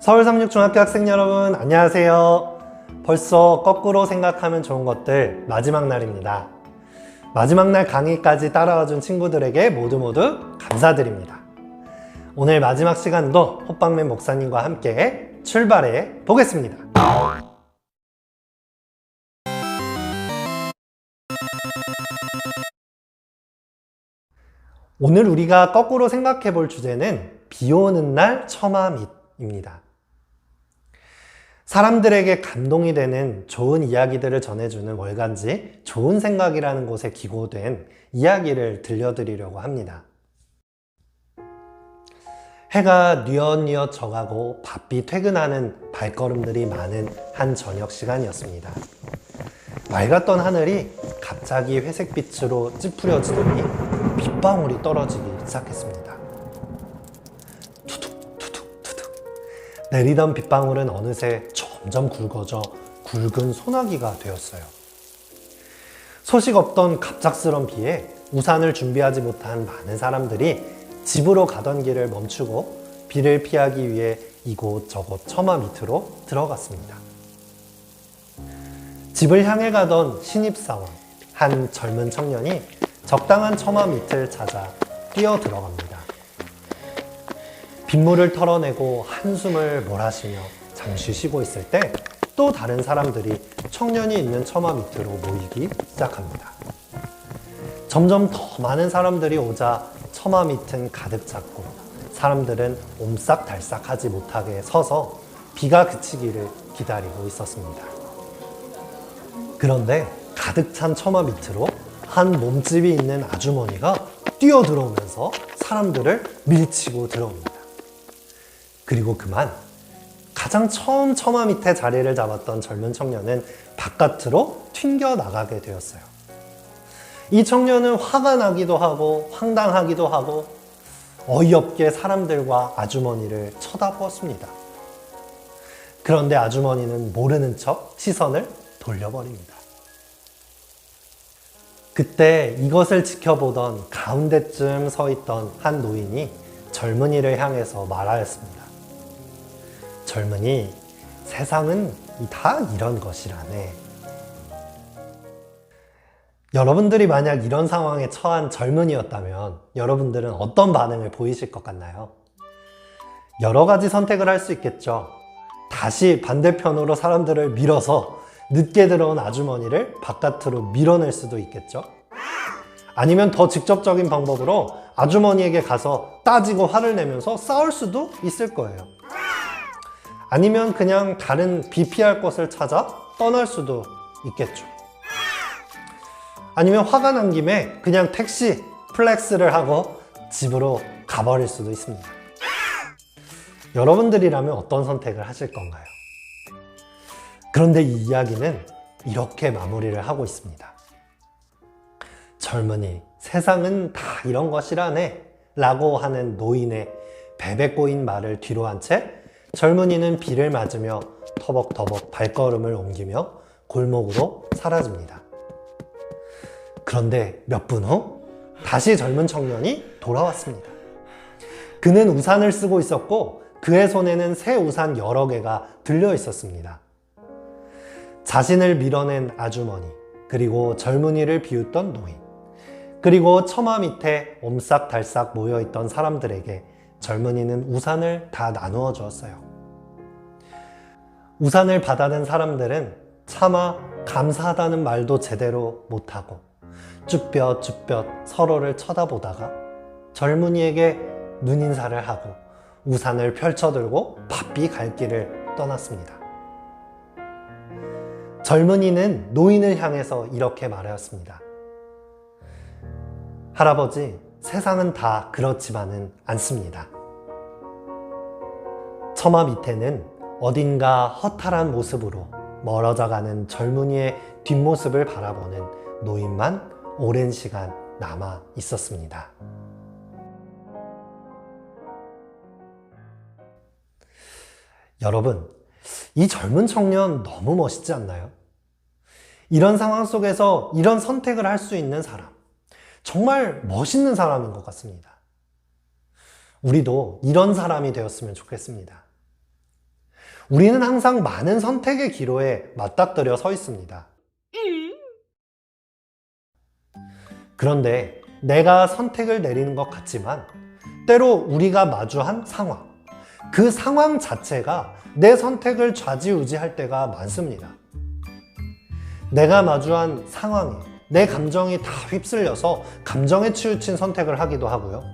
서울36중학교 학생 여러분, 안녕하세요. 벌써 거꾸로 생각하면 좋은 것들 마지막 날입니다. 마지막 날 강의까지 따라와준 친구들에게 모두 감사드립니다. 오늘 마지막 시간도 호빵맨 목사님과 함께 출발해 보겠습니다. 오늘 우리가 거꾸로 생각해 볼 주제는 비 오는 날 처마 밑입니다. 사람들에게 감동이 되는 좋은 이야기들을 전해주는 월간지 좋은 생각이라는 곳에 기고된 이야기를 들려드리려고 합니다. 해가 뉘엿뉘엿 져가고 바삐 퇴근하는 발걸음들이 많은 한 저녁 시간이었습니다. 맑았던 하늘이 갑자기 회색빛으로 찌푸려지더니 빗방울이 떨어지기 시작했습니다. 내리던 빗방울은 어느새 점점 굵어져 굵은 소나기가 되었어요. 소식 없던 갑작스런 비에 우산을 준비하지 못한 많은 사람들이 집으로 가던 길을 멈추고 비를 피하기 위해 이곳저곳 처마 밑으로 들어갔습니다. 집을 향해 가던 신입사원, 한 젊은 청년이 적당한 처마 밑을 찾아 뛰어 들어갑니다. 빗물을 털어내고 한숨을 몰아쉬며 잠시 쉬고 있을 때 또 다른 사람들이 청년이 있는 처마 밑으로 모이기 시작합니다. 점점 더 많은 사람들이 오자 처마 밑은 가득 찼고 사람들은 옴싹달싹하지 못하게 서서 비가 그치기를 기다리고 있었습니다. 그런데 가득 찬 처마 밑으로 한 몸집이 있는 아주머니가 뛰어들어오면서 사람들을 밀치고 들어옵니다. 그리고 그만 가장 처음 처마 밑에 자리를 잡았던 젊은 청년은 바깥으로 튕겨 나가게 되었어요. 이 청년은 화가 나기도 하고 황당하기도 하고 어이없게 사람들과 아주머니를 쳐다보았습니다. 그런데 아주머니는 모르는 척 시선을 돌려버립니다. 그때 이것을 지켜보던 가운데쯤 서 있던 한 노인이 젊은이를 향해서 말하였습니다. 젊은이, 세상은 다 이런 것이라네. 여러분들이 만약 이런 상황에 처한 젊은이였다면 여러분들은 어떤 반응을 보이실 것 같나요? 여러 가지 선택을 할 수 있겠죠. 다시 반대편으로 사람들을 밀어서 늦게 들어온 아주머니를 바깥으로 밀어낼 수도 있겠죠. 아니면 더 직접적인 방법으로 아주머니에게 가서 따지고 화를 내면서 싸울 수도 있을 거예요. 아니면 그냥 다른 비 피할 곳을 찾아 떠날 수도 있겠죠. 아니면 화가 난 김에 그냥 택시 플렉스를 하고 집으로 가버릴 수도 있습니다. 여러분들이라면 어떤 선택을 하실 건가요? 그런데 이 이야기는 이렇게 마무리를 하고 있습니다. 젊은이, 세상은 다 이런 것이라네 라고 하는 노인의 베베 꼬인 말을 뒤로 한 채 젊은이는 비를 맞으며 터벅터벅 발걸음을 옮기며 골목으로 사라집니다. 그런데 몇 분 후 다시 젊은 청년이 돌아왔습니다. 그는 우산을 쓰고 있었고 그의 손에는 새 우산 여러 개가 들려 있었습니다. 자신을 밀어낸 아주머니, 그리고 젊은이를 비웃던 노인, 그리고 처마 밑에 옴싹달싹 모여있던 사람들에게 젊은이는 우산을 다 나누어 주었어요. 우산을 받아든 사람들은 차마 감사하다는 말도 제대로 못하고 쭈뼛쭈뼛 서로를 쳐다보다가 젊은이에게 눈인사를 하고 우산을 펼쳐들고 바삐 갈 길을 떠났습니다. 젊은이는 노인을 향해서 이렇게 말하였습니다. 할아버지, 세상은 다 그렇지만은 않습니다. 처마 밑에는 어딘가 허탈한 모습으로 멀어져가는 젊은이의 뒷모습을 바라보는 노인만 오랜 시간 남아 있었습니다. 여러분, 이 젊은 청년 너무 멋있지 않나요? 이런 상황 속에서 이런 선택을 할 수 있는 사람, 정말 멋있는 사람인 것 같습니다. 우리도 이런 사람이 되었으면 좋겠습니다. 우리는 항상 많은 선택의 기로에 맞닥뜨려 서 있습니다. 그런데 내가 선택을 내리는 것 같지만 때로 우리가 마주한 상황, 그 상황 자체가 내 선택을 좌지우지할 때가 많습니다. 내가 마주한 상황에 내 감정이 다 휩쓸려서 감정에 치우친 선택을 하기도 하고요.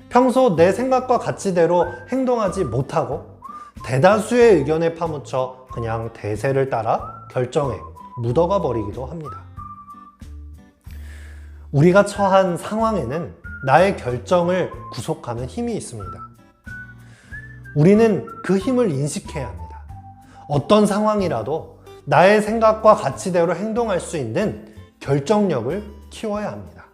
평소 내 생각과 가치대로 행동하지 못하고 대다수의 의견에 파묻혀 그냥 대세를 따라 결정에 묻어가 버리기도 합니다. 우리가 처한 상황에는 나의 결정을 구속하는 힘이 있습니다. 우리는 그 힘을 인식해야 합니다. 어떤 상황이라도 나의 생각과 가치대로 행동할 수 있는 결정력을 키워야 합니다.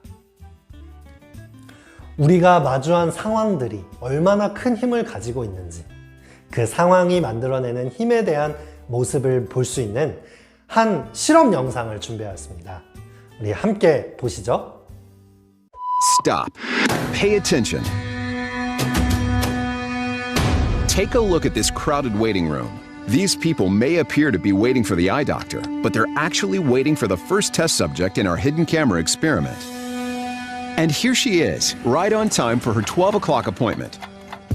우리가 마주한 상황들이 얼마나 큰 힘을 가지고 있는지, 그 상황이 만들어내는 힘에 대한 모습을 볼 수 있는 한 실험 영상을 준비하였습니다. 우리 함께 보시죠. Stop. Pay attention. Take a look at this crowded waiting room. These people may appear to be waiting for the eye doctor, but they're actually waiting for the first test subject in our hidden camera experiment. And here she is, right on time for her 12 o'clock appointment.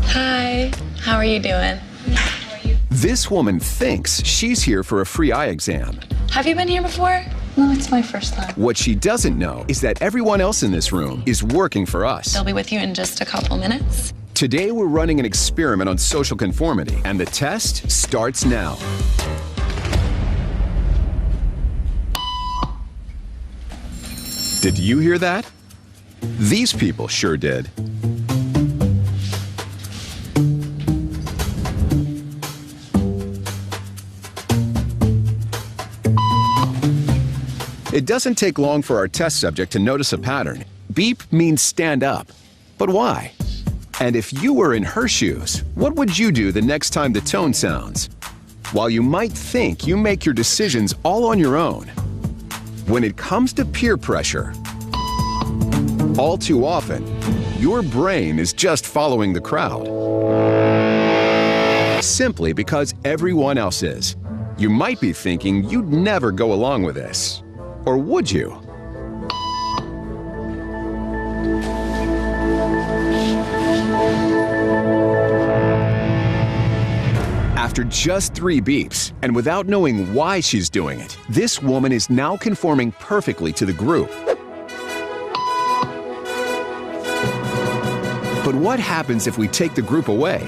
Hi, how are you doing? This woman thinks she's here for a free eye exam. Have you been here before? No, it's my first time. What she doesn't know is that everyone else in this room is working for us. They'll be with you in just a couple minutes. Today we're running an experiment on social conformity, and the test starts now. Did you hear that? These people sure did. It doesn't take long for our test subject to notice a pattern. Beep means stand up. But why? And if you were in her shoes, what would you do the next time the tone sounds? While you might think you make your decisions all on your own, when it comes to peer pressure, all too often, your brain is just following the crowd. Simply because everyone else is. You might be thinking you'd never go along with this. Or would you? After just 3 beeps, and without knowing why she's doing it, this woman is now conforming perfectly to the group. But what happens if we take the group away?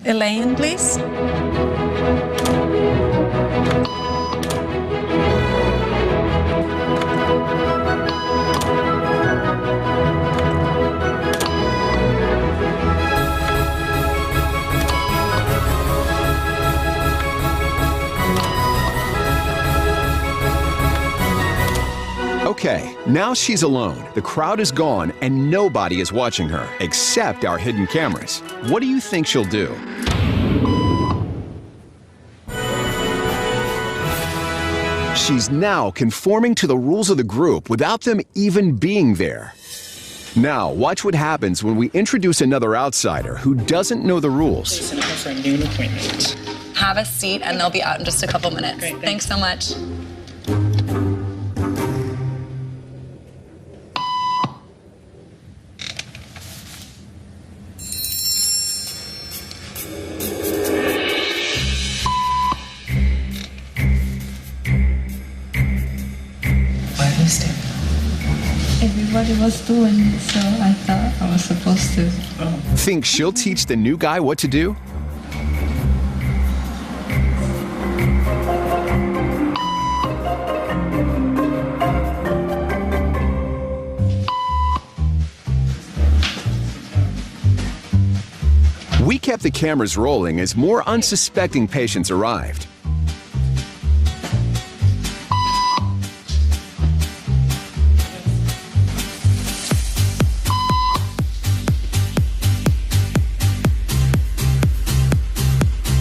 Elaine, please. Okay, now she's alone. The crowd is gone and nobody is watching her, except our hidden cameras. What do you think she'll do? She's now conforming to the rules of the group without them even being there. Now, watch what happens when we introduce another outsider who doesn't know the rules. For a noon appointment. Have a seat and they'll be out in just a couple minutes. Great, thanks so much. Why are you standing? Everybody was doing it, so I thought I was supposed to. Think she'll teach the new guy what to do? We kept the cameras rolling as more unsuspecting patients arrived.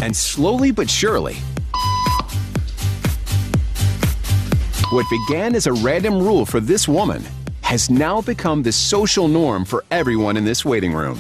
And slowly but surely, what began as a random rule for this woman has now become the social norm for everyone in this waiting room.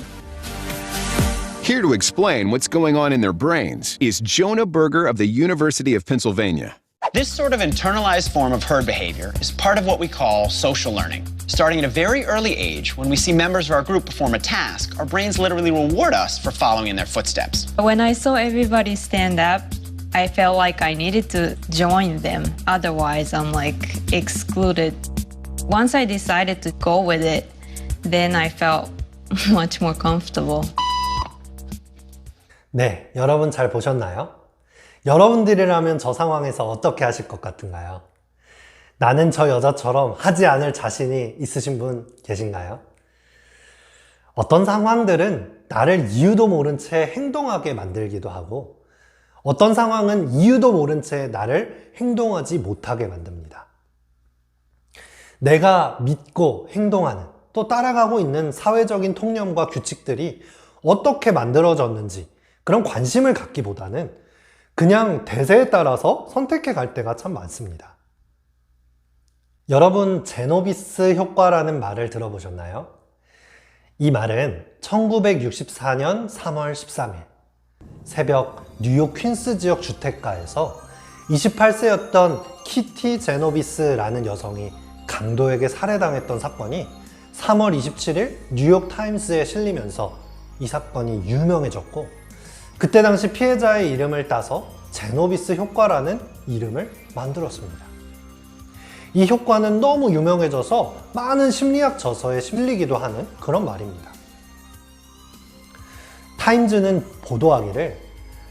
Here to explain what's going on in their brains is Jonah Berger of the University of Pennsylvania. This sort of internalized form of herd behavior is part of what we call social learning. Starting at a very early age, when we see members of our group perform a task, our brains literally reward us for following in their footsteps. When I saw everybody stand up, I felt like I needed to join them. Otherwise, I'm like excluded. Once I decided to go with it, then I felt much more comfortable. 네, 여러분 잘 보셨나요? 여러분들이라면 저 상황에서 어떻게 하실 것 같은가요? 나는 저 여자처럼 하지 않을 자신이 있으신 분 계신가요? 어떤 상황들은 나를 이유도 모른 채 행동하게 만들기도 하고 어떤 상황은 이유도 모른 채 나를 행동하지 못하게 만듭니다. 내가 믿고 행동하는 또 따라가고 있는 사회적인 통념과 규칙들이 어떻게 만들어졌는지 그런 관심을 갖기보다는 그냥 대세에 따라서 선택해 갈 때가 참 많습니다. 여러분, 제노비스 효과라는 말을 들어보셨나요? 이 말은 1964년 3월 13일 새벽 뉴욕 퀸스 지역 주택가에서 28세였던 키티 제노비스라는 여성이 강도에게 살해당했던 사건이 3월 27일 뉴욕 타임스에 실리면서 이 사건이 유명해졌고 그때 당시 피해자의 이름을 따서 제노비스 효과라는 이름을 만들었습니다. 이 효과는 너무 유명해져서 많은 심리학 저서에 실리기도 하는 그런 말입니다. 타임즈는 보도하기를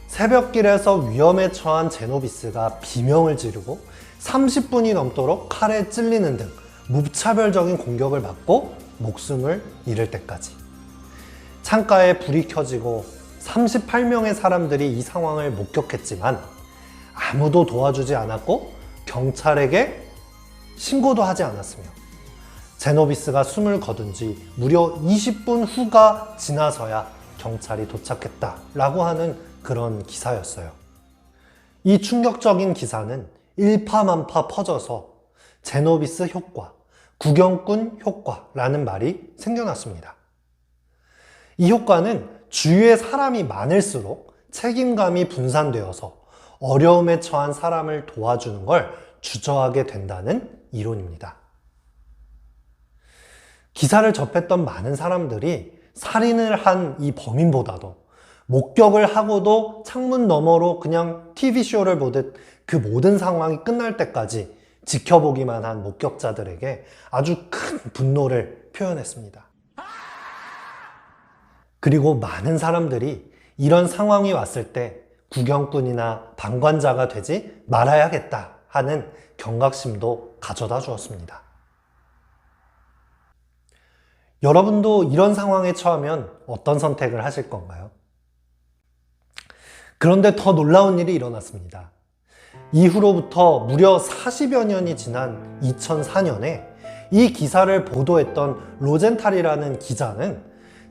새벽길에서 위험에 처한 제노비스가 비명을 지르고 30분이 넘도록 칼에 찔리는 등 무차별적인 공격을 받고 목숨을 잃을 때까지 창가에 불이 켜지고 38명의 사람들이 이 상황을 목격했지만 아무도 도와주지 않았고 경찰에게 신고도 하지 않았으며 제노비스가 숨을 거둔 지 무려 20분 후가 지나서야 경찰이 도착했다라고 하는 그런 기사였어요. 이 충격적인 기사는 일파만파 퍼져서 제노비스 효과, 구경꾼 효과라는 말이 생겨났습니다. 이 효과는 주위에 사람이 많을수록 책임감이 분산되어서 어려움에 처한 사람을 도와주는 걸 주저하게 된다는 이론입니다. 기사를 접했던 많은 사람들이 살인을 한 이 범인보다도 목격을 하고도 창문 너머로 그냥 TV쇼를 보듯 그 모든 상황이 끝날 때까지 지켜보기만 한 목격자들에게 아주 큰 분노를 표현했습니다. 그리고 많은 사람들이 이런 상황이 왔을 때 구경꾼이나 방관자가 되지 말아야겠다 하는 경각심도 가져다 주었습니다. 여러분도 이런 상황에 처하면 어떤 선택을 하실 건가요? 그런데 더 놀라운 일이 일어났습니다. 이후로부터 무려 40여 년이 지난 2004년에 이 기사를 보도했던 로젠탈이라는 기자는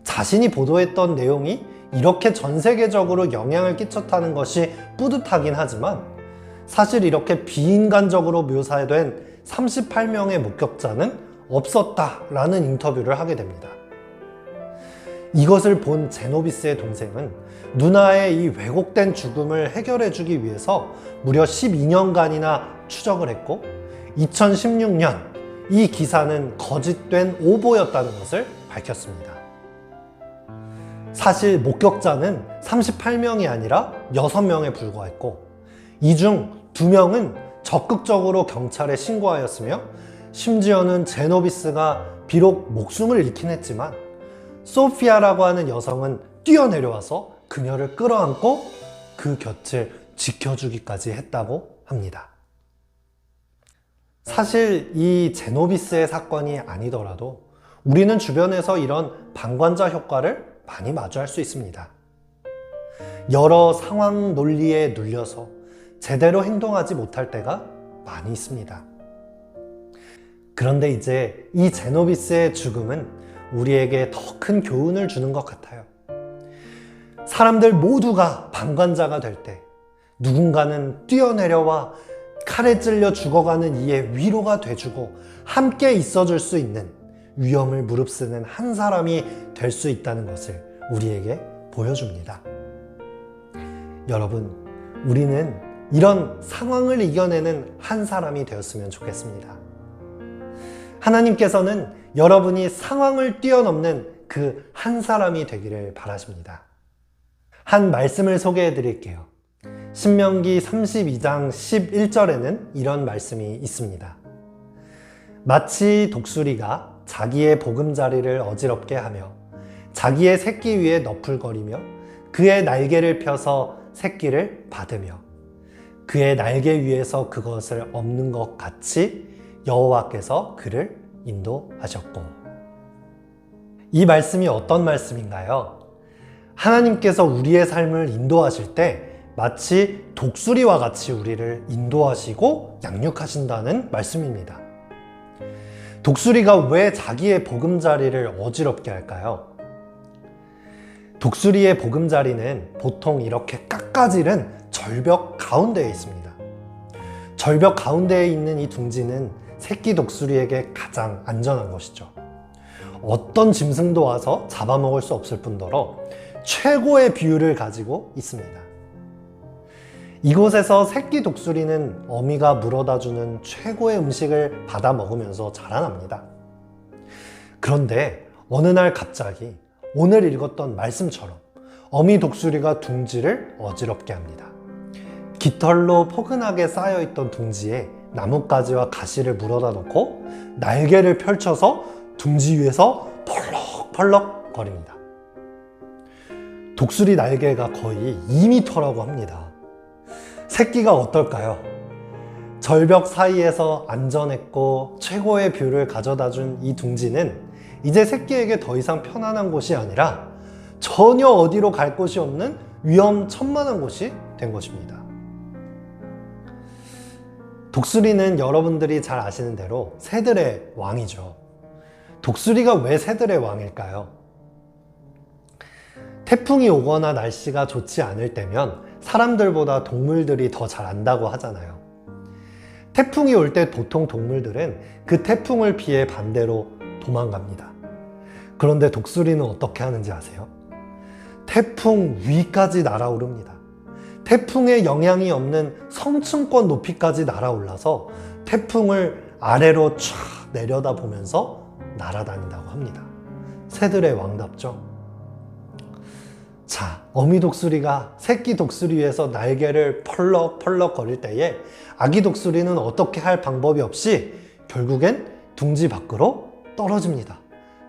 자신이 보도했던 내용이 이렇게 전 세계적으로 영향을 끼쳤다는 것이 뿌듯하긴 하지만 사실 이렇게 비인간적으로 묘사된 38명의 목격자는 없었다라는 인터뷰를 하게 됩니다. 이것을 본 제노비스의 동생은 누나의 이 왜곡된 죽음을 해결해주기 위해서 무려 12년간이나 추적을 했고 2016년 이 기사는 거짓된 오보였다는 것을 밝혔습니다. 사실 목격자는 38명이 아니라 6명에 불과했고 이 중 2명은 적극적으로 경찰에 신고하였으며 심지어는 제노비스가 비록 목숨을 잃긴 했지만 소피아라고 하는 여성은 뛰어내려와서 그녀를 끌어안고 그 곁을 지켜주기까지 했다고 합니다. 사실 이 제노비스의 사건이 아니더라도 우리는 주변에서 이런 방관자 효과를 많이 마주할 수 있습니다. 여러 상황 논리에 눌려서 제대로 행동하지 못할 때가 많이 있습니다. 그런데 이제 이 제노비스의 죽음은 우리에게 더 큰 교훈을 주는 것 같아요. 사람들 모두가 방관자가 될 때 누군가는 뛰어내려와 칼에 찔려 죽어가는 이의 위로가 돼주고 함께 있어줄 수 있는 위험을 무릅쓰는 한 사람이 될 수 있다는 것을 우리에게 보여줍니다. 여러분, 우리는 이런 상황을 이겨내는 한 사람이 되었으면 좋겠습니다. 하나님께서는 여러분이 상황을 뛰어넘는 그 한 사람이 되기를 바라십니다. 한 말씀을 소개해 드릴게요. 신명기 32장 11절에는 이런 말씀이 있습니다. 마치 독수리가 자기의 보금자리를 어지럽게 하며 자기의 새끼 위에 너풀거리며 그의 날개를 펴서 새끼를 받으며 그의 날개 위에서 그것을 엎는 것 같이 여호와께서 그를 인도하셨고. 이 말씀이 어떤 말씀인가요? 하나님께서 우리의 삶을 인도하실 때 마치 독수리와 같이 우리를 인도하시고 양육하신다는 말씀입니다. 독수리가 왜 자기의 보금자리를 어지럽게 할까요? 독수리의 보금자리는 보통 이렇게 깎아지른 절벽 가운데에 있습니다. 절벽 가운데에 있는 이 둥지는 새끼 독수리에게 가장 안전한 것이죠. 어떤 짐승도 와서 잡아먹을 수 없을 뿐더러 최고의 비율을 가지고 있습니다. 이곳에서 새끼 독수리는 어미가 물어다 주는 최고의 음식을 받아 먹으면서 자라납니다. 그런데 어느 날 갑자기 오늘 읽었던 말씀처럼 어미 독수리가 둥지를 어지럽게 합니다. 깃털로 포근하게 쌓여있던 둥지에 나뭇가지와 가시를 물어다 놓고 날개를 펼쳐서 둥지 위에서 펄럭펄럭 거립니다. 독수리 날개가 거의 2m라고 합니다. 새끼가 어떨까요? 절벽 사이에서 안전했고 최고의 뷰를 가져다 준 이 둥지는 이제 새끼에게 더 이상 편안한 곳이 아니라 전혀 어디로 갈 곳이 없는 위험천만한 곳이 된 것입니다. 독수리는 여러분들이 잘 아시는 대로 새들의 왕이죠. 독수리가 왜 새들의 왕일까요? 태풍이 오거나 날씨가 좋지 않을 때면 사람들보다 동물들이 더 잘 안다고 하잖아요. 태풍이 올 때 보통 동물들은 그 태풍을 피해 반대로 도망갑니다. 그런데 독수리는 어떻게 하는지 아세요? 태풍 위까지 날아오릅니다. 태풍에 영향이 없는 성층권 높이까지 날아올라서 태풍을 아래로 쫙 내려다보면서 날아다닌다고 합니다. 새들의 왕답죠? 자, 어미 독수리가 새끼 독수리 위에서 날개를 펄럭펄럭 거릴 때에 아기 독수리는 어떻게 할 방법이 없이 결국엔 둥지 밖으로 떨어집니다.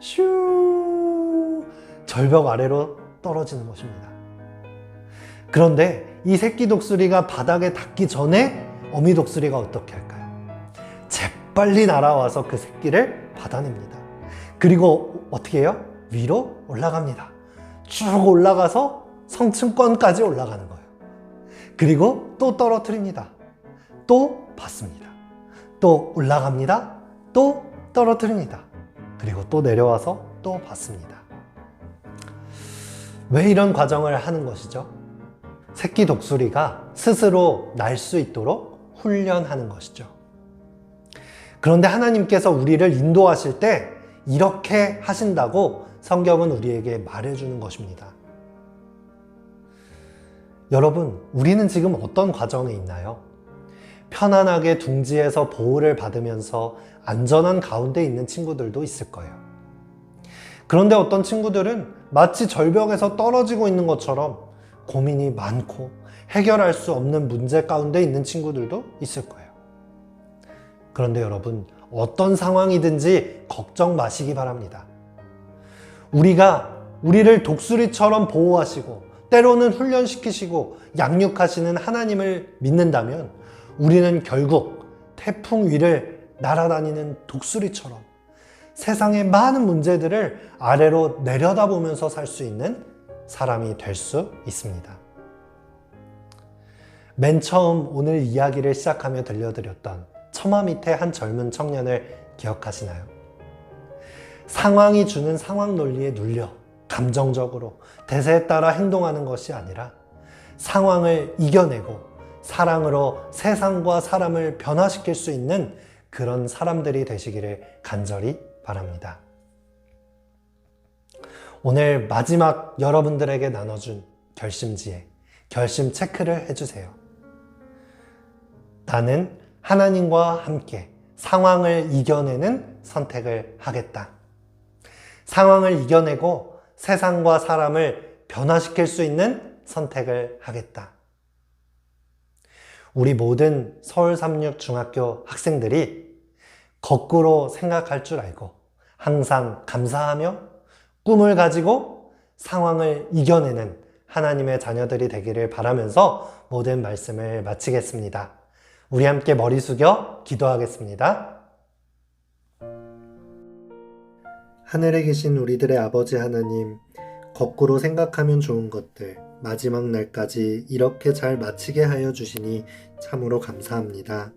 슈, 절벽 아래로 떨어지는 것입니다. 그런데 이 새끼 독수리가 바닥에 닿기 전에 어미 독수리가 어떻게 할까요? 재빨리 날아와서 그 새끼를 받아냅니다. 그리고 어떻게 해요? 위로 올라갑니다. 쭉 올라가서 성층권까지 올라가는 거예요. 그리고 또 떨어뜨립니다. 또 받습니다. 또 올라갑니다. 또 떨어뜨립니다. 그리고 또 내려와서 또 받습니다. 왜 이런 과정을 하는 것이죠? 새끼 독수리가 스스로 날 수 있도록 훈련하는 것이죠. 그런데 하나님께서 우리를 인도하실 때 이렇게 하신다고 성경은 우리에게 말해주는 것입니다. 여러분, 우리는 지금 어떤 과정에 있나요? 편안하게 둥지에서 보호를 받으면서 안전한 가운데 있는 친구들도 있을 거예요. 그런데 어떤 친구들은 마치 절벽에서 떨어지고 있는 것처럼 고민이 많고 해결할 수 없는 문제 가운데 있는 친구들도 있을 거예요. 그런데 여러분, 어떤 상황이든지 걱정 마시기 바랍니다. 우리를 독수리처럼 보호하시고 때로는 훈련시키시고 양육하시는 하나님을 믿는다면 우리는 결국 태풍 위를 날아다니는 독수리처럼 세상의 많은 문제들을 아래로 내려다보면서 살 수 있는 사람이 될 수 있습니다. 맨 처음 오늘 이야기를 시작하며 들려드렸던 처마 밑에 한 젊은 청년을 기억하시나요? 상황이 주는 상황 논리에 눌려 감정적으로 대세에 따라 행동하는 것이 아니라 상황을 이겨내고 사랑으로 세상과 사람을 변화시킬 수 있는 그런 사람들이 되시기를 간절히 바랍니다. 오늘 마지막 여러분들에게 나눠준 결심지에 결심 체크를 해주세요. 나는 하나님과 함께 상황을 이겨내는 선택을 하겠다. 상황을 이겨내고 세상과 사람을 변화시킬 수 있는 선택을 하겠다. 우리 모든 서울36중학교 학생들이 거꾸로 생각할 줄 알고 항상 감사하며 꿈을 가지고 상황을 이겨내는 하나님의 자녀들이 되기를 바라면서 모든 말씀을 마치겠습니다. 우리 함께 머리 숙여 기도하겠습니다. 하늘에 계신 우리들의 아버지 하나님, 거꾸로 생각하면 좋은 것들 마지막 날까지 이렇게 잘 마치게 하여 주시니 참으로 감사합니다.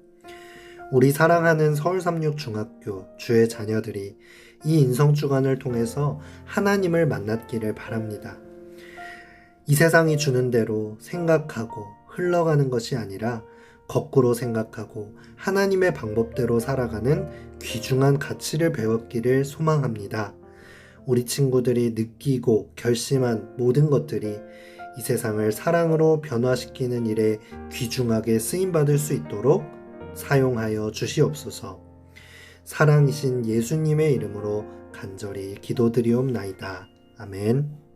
우리 사랑하는 서울36중학교 주의 자녀들이 이 인성주간을 통해서 하나님을 만났기를 바랍니다. 이 세상이 주는 대로 생각하고 흘러가는 것이 아니라 거꾸로 생각하고 하나님의 방법대로 살아가는 귀중한 가치를 배웠기를 소망합니다. 우리 친구들이 느끼고 결심한 모든 것들이 이 세상을 사랑으로 변화시키는 일에 귀중하게 쓰임받을 수 있도록 사용하여 주시옵소서. 사랑이신 예수님의 이름으로 간절히 기도드리옵나이다. 아멘.